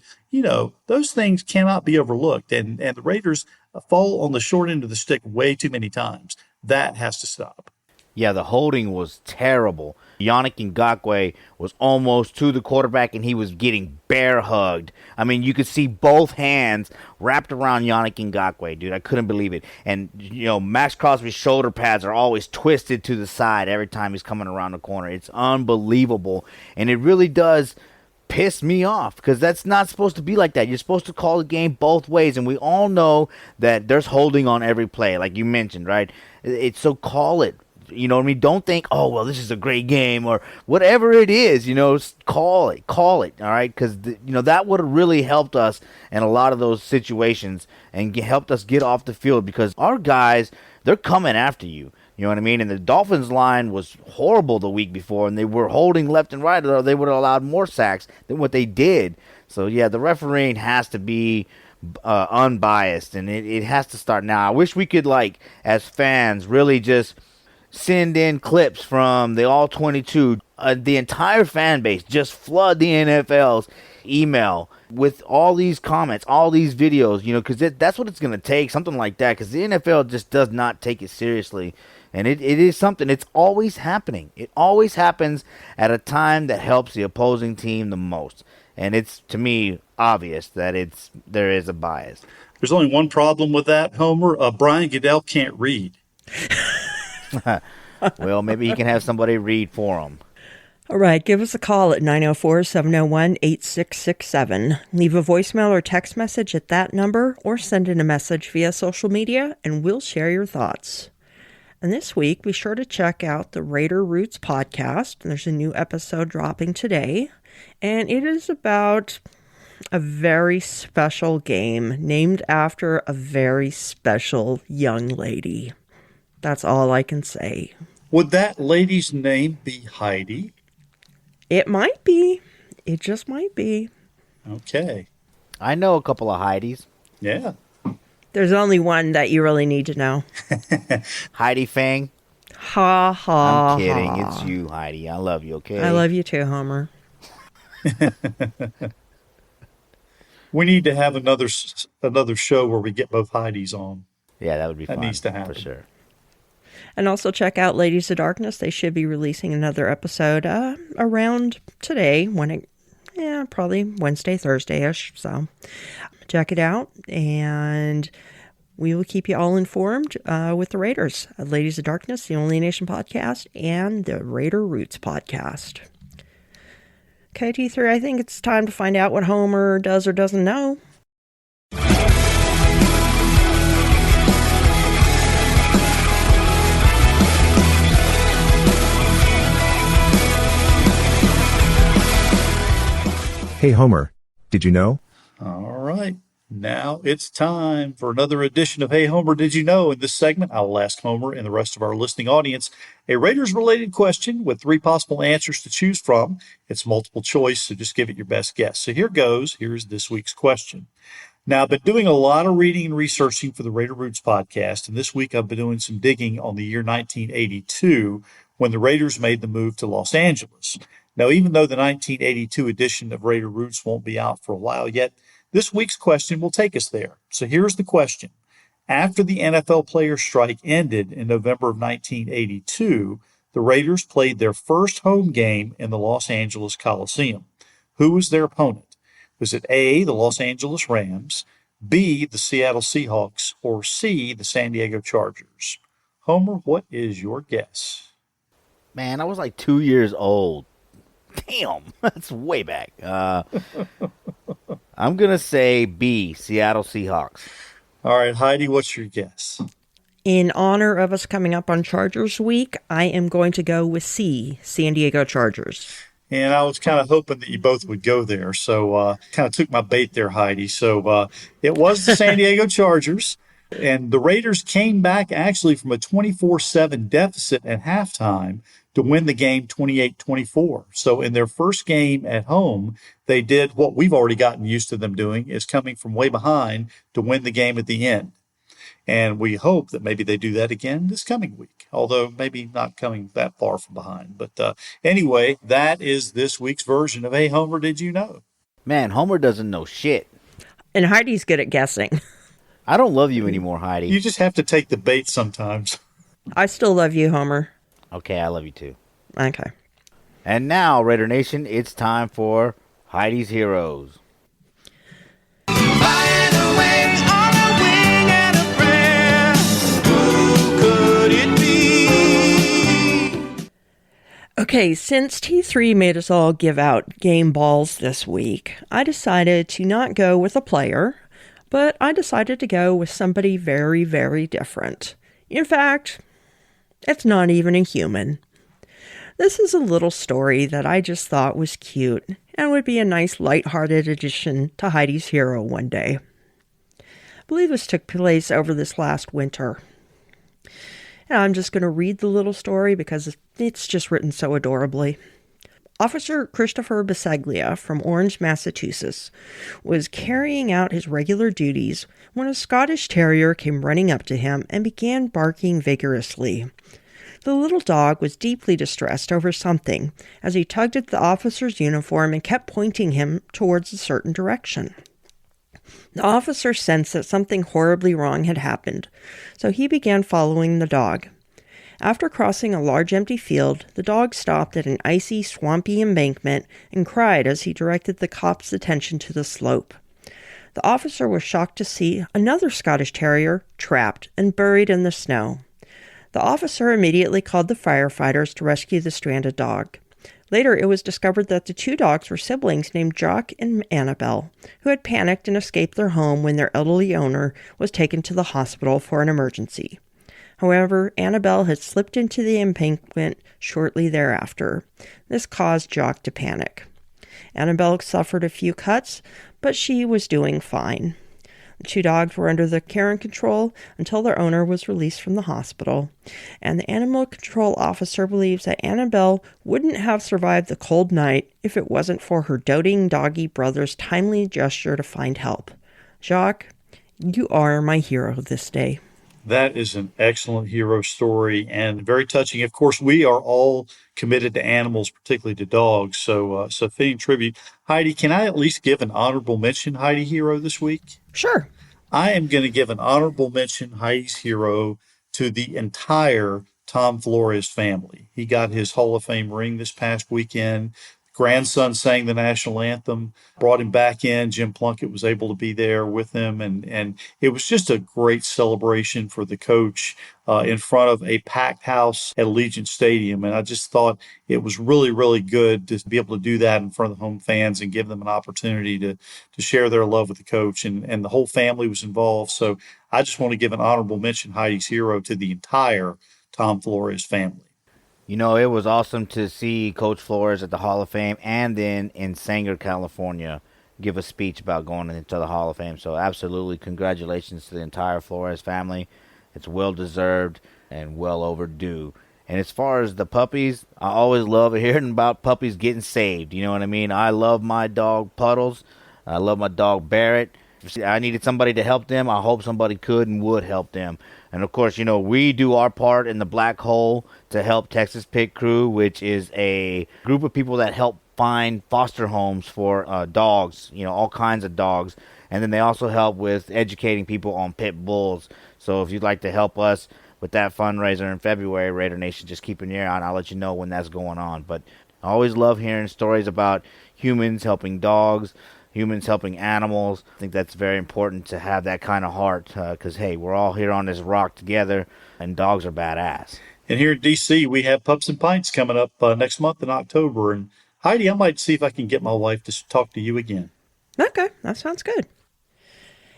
[SPEAKER 3] those things cannot be overlooked. And the Raiders fall on the short end of the stick way too many times. That has to stop.
[SPEAKER 2] Yeah, the holding was terrible. Yannick Ngakoue was almost to the quarterback, and he was getting bear hugged. I mean, you could see both hands wrapped around Yannick Ngakoue, dude. I couldn't believe it. And, Max Crosby's shoulder pads are always twisted to the side every time he's coming around the corner. It's unbelievable. And it really does piss me off, because that's not supposed to be like that. You're supposed to call the game both ways, and we all know that there's holding on every play, like you mentioned, right? So call it. You know what I mean? Don't think, oh, well, this is a great game or whatever it is, call it, all right? Because, that would have really helped us in a lot of those situations and helped us get off the field because our guys, they're coming after you. You know what I mean? And the Dolphins line was horrible the week before, and they were holding left and right, or they would have allowed more sacks than what they did. So, yeah, the refereeing has to be unbiased, and it has to start now. I wish we could, as fans, really just send in clips from the All-22. The entire fan base, just flood the NFL's email with all these comments, all these videos, because that's what it's going to take, something like that, because the NFL just does not take it seriously. And it is something, it's always happening. It always happens at a time that helps the opposing team the most. And it's, to me, obvious that there is a bias.
[SPEAKER 3] There's only one problem with that, Homer. Brian Goodell can't read.
[SPEAKER 2] Well, maybe he can have somebody read for him.
[SPEAKER 1] All right, give us a call at 904-701-8667. Leave a voicemail or text message at that number or send in a message via social media, and we'll share your thoughts. And this week, be sure to check out the Raider Roots podcast. There's a new episode dropping today, and it is about a very special game named after a very special young lady. That's all I can say.
[SPEAKER 3] Would that lady's name be Heidi?
[SPEAKER 1] It might be. It just might be.
[SPEAKER 3] Okay.
[SPEAKER 2] I know a couple of Heidis.
[SPEAKER 3] Yeah.
[SPEAKER 1] There's only one that you really need to know.
[SPEAKER 2] Heidi Fang.
[SPEAKER 1] Ha ha.
[SPEAKER 2] I'm kidding.
[SPEAKER 1] Ha.
[SPEAKER 2] It's you, Heidi. I love you, okay?
[SPEAKER 1] I love you too, Homer.
[SPEAKER 3] We need to have another show where we get both Heidis on.
[SPEAKER 2] Yeah, that would be fun.
[SPEAKER 3] That needs to happen.
[SPEAKER 2] For sure.
[SPEAKER 1] And also check out Ladies of Darkness. They should be releasing another episode around today, probably Wednesday, Thursday-ish. So check it out, and we will keep you all informed with the Raiders. Ladies of Darkness, the Only Nation podcast, and the Raider Roots podcast. Okay, T3, I think it's time to find out what Homer does or doesn't know.
[SPEAKER 5] Hey Homer, did you know?
[SPEAKER 3] All right. Now it's time for another edition of Hey Homer, Did You Know? In this segment, I will ask Homer and the rest of our listening audience a Raiders-related question with 3 possible answers to choose from. It's multiple choice, so just give it your best guess. So here goes. Here's this week's question. Now, I've been doing a lot of reading and researching for the Raider Roots podcast, and this week I've been doing some digging on the year 1982 when the Raiders made the move to Los Angeles. Now, even though the 1982 edition of Raider Roots won't be out for a while yet, this week's question will take us there. So here's the question. After the NFL players' strike ended in November of 1982, the Raiders played their first home game in the Los Angeles Coliseum. Who was their opponent? Was it A, the Los Angeles Rams, B, the Seattle Seahawks, or C, the San Diego Chargers? Homer, what is your guess?
[SPEAKER 2] Man, I was like 2 years old. Damn, that's way back. I'm going to say B, Seattle Seahawks.
[SPEAKER 3] All right, Heidi, what's your guess?
[SPEAKER 1] In honor of us coming up on Chargers Week, I am going to go with C, San Diego Chargers.
[SPEAKER 3] And I was kind of hoping that you both would go there. So kind of took my bait there, Heidi. So it was the San Diego Chargers. And the Raiders came back actually from a 24-7 deficit at halftime to win the game 28-24. So in their first game at home, they did what we've already gotten used to them doing, is coming from way behind to win the game at the end. And we hope that maybe they do that again this coming week, although maybe not coming that far from behind. But anyway, that is this week's version of Hey Homer, Did You Know?
[SPEAKER 2] Man, Homer doesn't know shit.
[SPEAKER 1] And Heidi's good at guessing.
[SPEAKER 2] I don't love you anymore, Heidi.
[SPEAKER 3] You just have to take the bait sometimes.
[SPEAKER 1] I still love you, Homer.
[SPEAKER 2] Okay, I love you too.
[SPEAKER 1] Okay.
[SPEAKER 2] And now, Raider Nation, it's time for Heidi's Heroes.
[SPEAKER 6] Flying away on a wing and a prayer. Who could it be?
[SPEAKER 1] Okay, since T3 made us all give out game balls this week, I decided to not go with a player, but I decided to go with somebody very, very different. In fact, It's not even a human. This is a little story that I just thought was cute and would be a nice lighthearted addition to Heidi's Hero one day. I believe this took place over this last winter. And I'm just going to read the little story because it's just written so adorably. Officer Christopher Bisaglia from Orange, Massachusetts, was carrying out his regular duties when a Scottish Terrier came running up to him and began barking vigorously. The little dog was deeply distressed over something as he tugged at the officer's uniform and kept pointing him towards a certain direction. The officer sensed that something horribly wrong had happened, so he began following the dog. After crossing a large empty field, the dog stopped at an icy, swampy embankment and cried as he directed the cop's attention to the slope. The officer was shocked to see another Scottish Terrier trapped and buried in the snow. The officer immediately called the firefighters to rescue the stranded dog. Later, it was discovered that the two dogs were siblings named Jock and Annabelle, who had panicked and escaped their home when their elderly owner was taken to the hospital for an emergency. However, Annabelle had slipped into the embankment shortly thereafter. This caused Jock to panic. Annabelle suffered a few cuts, but she was doing fine. The two dogs were under the care and control until their owner was released from the hospital, and the animal control officer believes that Annabelle wouldn't have survived the cold night if it wasn't for her doting doggy brother's timely gesture to find help. Jacques, you are my hero this day.
[SPEAKER 3] That is an excellent hero story and very touching. Of course, we are all committed to animals, particularly to dogs. So fitting tribute. Heidi, can I at least give an honorable mention Heidi hero this week?
[SPEAKER 1] Sure.
[SPEAKER 3] I am going to give an honorable mention Heidi's hero to the entire Tom Flores family. He got his Hall of Fame ring this past weekend. Grandson sang the national anthem, brought him back in. Jim Plunkett was able to be there with him, and it was just a great celebration for the coach in front of a packed house at Allegiant Stadium. And I just thought it was really, really good to be able to do that in front of the home fans and give them an opportunity to share their love with the coach. And the whole family was involved. So I just want to give an honorable mention, Heidi's hero, to the entire Tom Flores family.
[SPEAKER 2] You know, it was awesome to see Coach Flores at the Hall of Fame and then in Sanger, California, give a speech about going into the Hall of Fame. So absolutely congratulations to the entire Flores family. It's well-deserved and well overdue. And as far as the puppies, I always love hearing about puppies getting saved. You know what I mean? I love my dog Puddles. I love my dog Barrett. If I needed somebody to help them, I hope somebody could and would help them. And, of course, you know, we do our part in the Black Hole to help Texas Pit Crew, which is a group of people that help find foster homes for dogs, you know, all kinds of dogs. And then they also help with educating people on pit bulls. So if you'd like to help us with that fundraiser in February, Raider Nation, just keep an ear on. I'll let you know when that's going on. But I always love hearing stories about humans helping dogs, humans helping animals. I think that's very important to have that kind of heart because, hey, we're all here on this rock together, and dogs are badass.
[SPEAKER 3] And here in D.C., we have Pups and Pints coming up next month in October. And Heidi, I might see if I can get my wife to talk to you again.
[SPEAKER 1] Okay, that sounds good.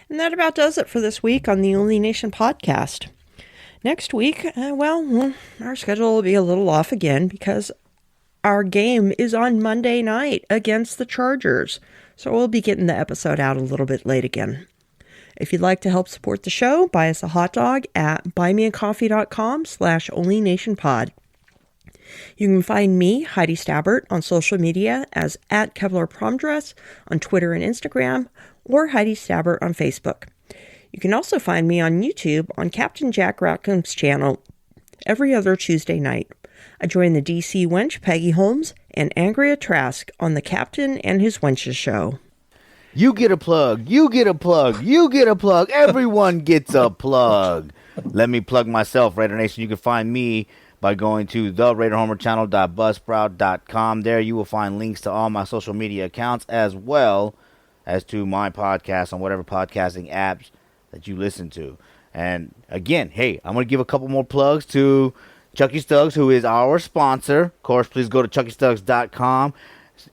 [SPEAKER 1] And that about does it for this week on the Only Nation podcast. Next week, our schedule will be a little off again because our game is on Monday night against the Chargers. So we'll be getting the episode out a little bit late again. If you'd like to help support the show, buy us a hot dog at buymeacoffee.com/onlynationpod. You can find me, Heidi Stabbert, on social media as @KevlarPromDress on Twitter and Instagram, or Heidi Stabbert on Facebook. You can also find me on YouTube on Captain Jack Rackham's channel every other Tuesday night. I join the DC wench Peggy Holmes and Andrea Trask on the Captain and His Wenches show.
[SPEAKER 2] You get a plug, you get a plug, you get a plug. Everyone gets a plug. Let me plug myself, Raider Nation. You can find me by going to theraiderhomerchannel.buzzsprout.com. There you will find links to all my social media accounts as well as to my podcast on whatever podcasting apps that you listen to. And again, hey, I'm going to give a couple more plugs to Chucky Stuggs, who is our sponsor. Of course, please go to chuckystuggs.com,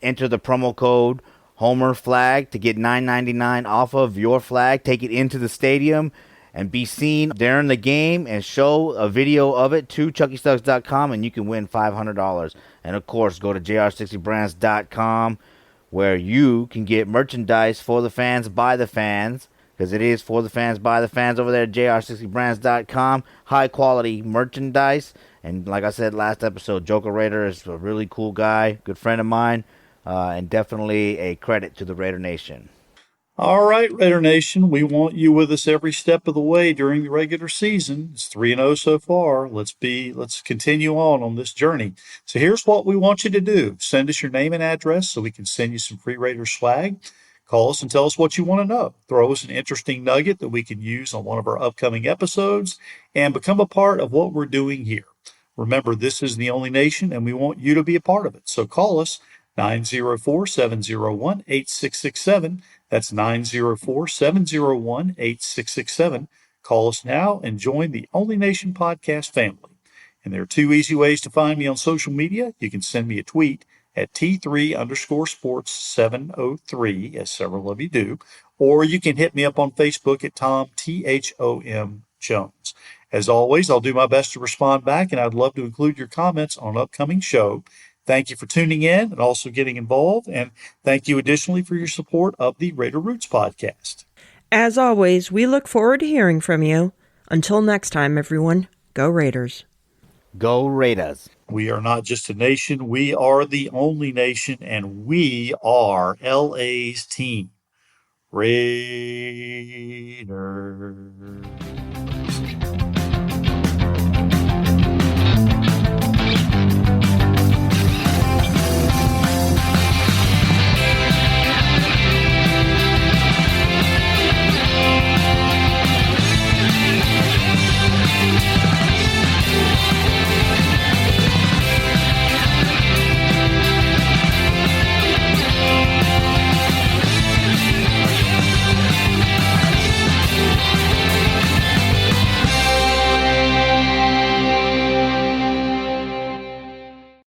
[SPEAKER 2] enter the promo code Homer Flag to get $9.99 off of your flag. Take it into the stadium and be seen during the game and show a video of it to chuckystucks.com, and you can win $500. And of course, go to jr60brands.com, where you can get merchandise for the fans by the fans, because it is for the fans by the fans over there at jr60brands.com. High quality merchandise. And like I said last episode, Joker Raider is a really cool guy, good friend of mine, and definitely a credit to the Raider Nation.
[SPEAKER 3] All right, Raider Nation, we want you with us every step of the way during the regular season. It's 3-0 so far. Let's continue on this journey. So here's what we want you to do. Send us your name and address so we can send you some free Raider swag. Call us and tell us what you want to know. Throw us an interesting nugget that we can use on one of our upcoming episodes, and become a part of what we're doing here. Remember, this is the only nation, and we want you to be a part of it. So call us 904-701-8667. That's 904-701-8667. Call us now and join the Only Nation podcast family. And there are 2 easy ways to find me on social media. You can send me a tweet at T3_sports703, as several of you do, or you can hit me up on Facebook at Tom, THOM Jones. As always, I'll do my best to respond back, and I'd love to include your comments on an upcoming show. Thank you for tuning in and also getting involved, and thank you additionally for your support of the Raider Roots podcast.
[SPEAKER 1] As always, we look forward to hearing from you. Until next time, everyone, go Raiders.
[SPEAKER 2] Go Raiders.
[SPEAKER 3] We are not just a nation, we are the only nation, and we are LA's team. Raiders.